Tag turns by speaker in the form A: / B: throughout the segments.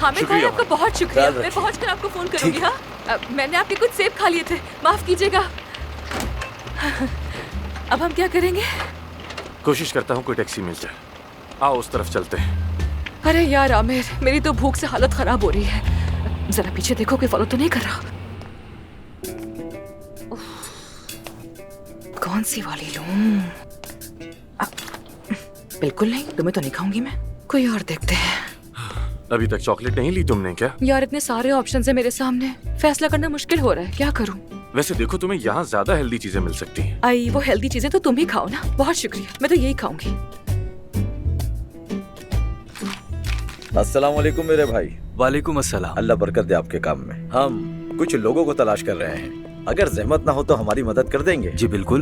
A: हामिद भाई आपका बहुत शुक्रिया। मैं पहुंच कर आपको फोन करूंगी। हाँ, मैंने आपके कुछ सेब खा लिए थे, माफ कीजिएगा। अब हम क्या करेंगे?
B: कोशिश करता हूँ कोई टैक्सी मिल जाए। आओ उस तरफ चलते हैं।
A: अरे यार आमिर, मेरी तो भूख से हालत खराब हो रही है। जरा पीछे देखो, कोई फॉलो तो नहीं कर रहा। कौन सी वाली लूं? बिल्कुल नहीं, तुम्हें तो नहीं खाऊंगी मैं। कोई और देखते हैं।
B: अभी तक चॉकलेट नहीं ली तुमने क्या?
A: यार इतने सारे ऑप्शंस है मेरे सामने, फैसला करना मुश्किल हो रहा है, क्या करूं?
B: वैसे देखो, तुम्हें यहाँ ज्यादा हेल्दी चीजें मिल सकती हैं।
A: आई वो हेल्दी चीजें तो तुम ही खाओ ना। बहुत शुक्रिया, मैं तो यही खाऊंगी।
C: अस्सलाम वालेकुम मेरे भाई।
D: वालेकुम अस्सलाम।
C: अल्लाह बरकत दे आपके काम में। हम कुछ लोगों को तलाश कर रहे हैं, अगर जहमत ना हो तो हमारी मदद कर देंगे?
D: जी बिल्कुल।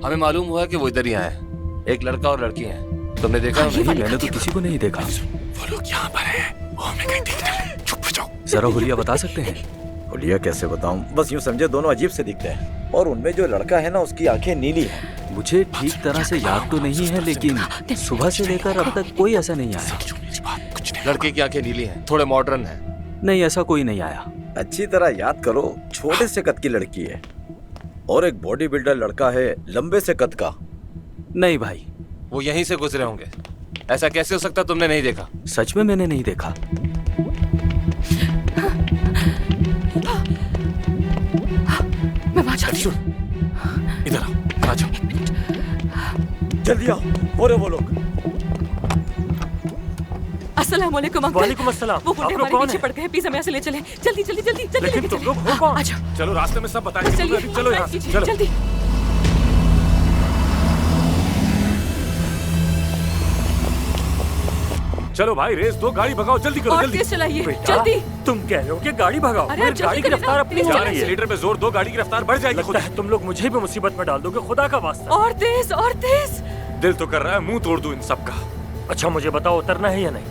E: हमें मालूम हुआ कि वो इधर ही आए, एक लड़का और लड़की हैं। तुमने देखा?
A: हाँ,
D: नहीं, मैंने तो किसी को नहीं देखा।
B: वो लोग यहाँ पर हैं, वो हमें कहीं देख रहे हैं। चुप हो जाओ।
D: जरा हुलिया बता सकते हैं?
C: हुलिया कैसे बताऊं, बस यूं समझे दोनों अजीब से दिखते हैं, और उनमें जो लड़का है ना उसकी आंखें नीली हैं।
D: मुझे ठीक तरह से याद तो नहीं है, लेकिन सुबह से लेकर अब तक कोई ऐसा नहीं आया।
E: लड़के की आंखें नीली हैं, थोड़े मॉडर्न हैं।
D: नहीं, ऐसा कोई नहीं आया।
C: अच्छी तरह याद करो, छोटे से कद की लड़की है और एक बॉडी बिल्डर लड़का है लंबे से कद का।
D: नहीं भाई,
E: वो यहीं से गुजरे होंगे। ऐसा कैसे हो सकता, तुमने नहीं देखा?
D: सच में मैंने नहीं देखा।
A: मैं वहां जाती हूँ।
B: इधर आओ, आ जाओ।
C: जल्दी आओ, वो लोग।
A: अस्सलाम वालेकुम अंकल।
B: वालेकुम अस्सलाम।
A: वो गुंडे
B: आप लोग
A: हमारे
B: कौन
A: पीछे
B: हैं?
A: पड़ गए हैं, प्लीज हमें ऐसे ले चलें। जल्दी जल्दी जल्दी जल्दी
B: लेकिन
A: लेके
B: तुम
A: चलें।
B: लोग हो कौन?
A: आ जाओ।
B: चलो रास्ते में सब बताएंगे।
A: चलिए,
B: चलो यहाँ से, चलो।
A: जल्दी।
B: चलो भाई, रेस दो, गाड़ी भगाओ, जल्दी करो,
A: और
B: जल्दी।
A: तेज चलाइए,
B: बेटा,
A: जल्दी।
B: तुम कह रहे हो कि गाड़ी भगाओ?
A: अरे आप
B: गाड़ी की
A: जल्दी
B: रफ्तार
A: करें
B: अपनी
A: ना,
B: जा
A: प्लीज
B: रही है। एक्सीलेटर पे जोर दो, गाड़ी की रफ्तार बढ़ जाएगी।
F: लगता है तुम लोग मुझे भी मुसीबत में डाल दोगे, खुदा का वास्ता।
A: और तेज और तेज।
B: दिल तो कर रहा है मुंह तोड़ दूं इन सब का।
F: अच्छा मुझे बताओ, उतरना है या नहीं?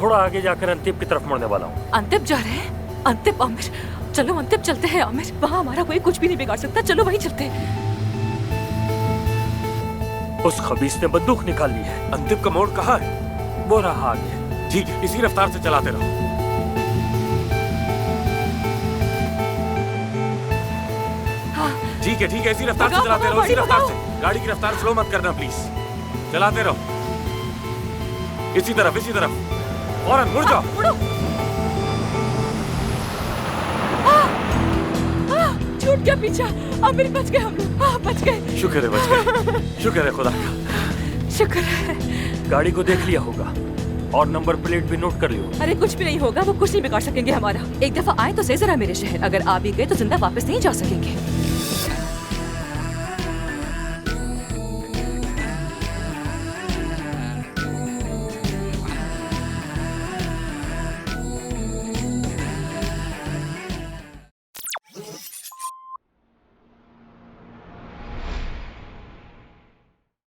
F: थोड़ा आगे जाकर अंतिम की तरफ मुड़ने वाला हूँ।
A: अंतिम जा रहे हैं? अंतिम आमिर, चलो अंतिम चलते हैं आमिर। वहाँ हमारा कोई कुछ भी नहीं बिगाड़ सकता, चलो वहीं चलते हैं।
F: उस खबीस ने बंदूक निकाल ली है।
B: अंतिम का मोड़ कहाँ है?
F: वो रहा आगे।
B: ठीक है, इसी रफ्तार से चलाते रहो।
A: हाँ।
B: ठीक है, इसी रफ्तार से
A: भगाओ,
B: चलाते रहो, इसी
A: भगाओ,
B: रफ्तार
A: भगाओ।
B: से। गाड़ी की रफ्तार स्लो मत करना प्लीज। चलाते रहो, इसी तरफ, इसी तरफ। फौरन मुड़ जाओ।
A: मुड़ो। छूट गया पीछा। आमिर बच गए हम लोग, बच गए।
B: शुक्र है बच गए, शुक्र है खुदा का।
A: शुक्र है।
F: गाड़ी को देख लिया होगा और नंबर प्लेट भी नोट कर लियो।
A: अरे कुछ भी नहीं होगा, वो कुछ नहीं बिगाड़ सकेंगे हमारा। एक दफा आए तो सही जरा मेरे शहर, अगर आ भी गए तो जिंदा वापस नहीं जा सकेंगे।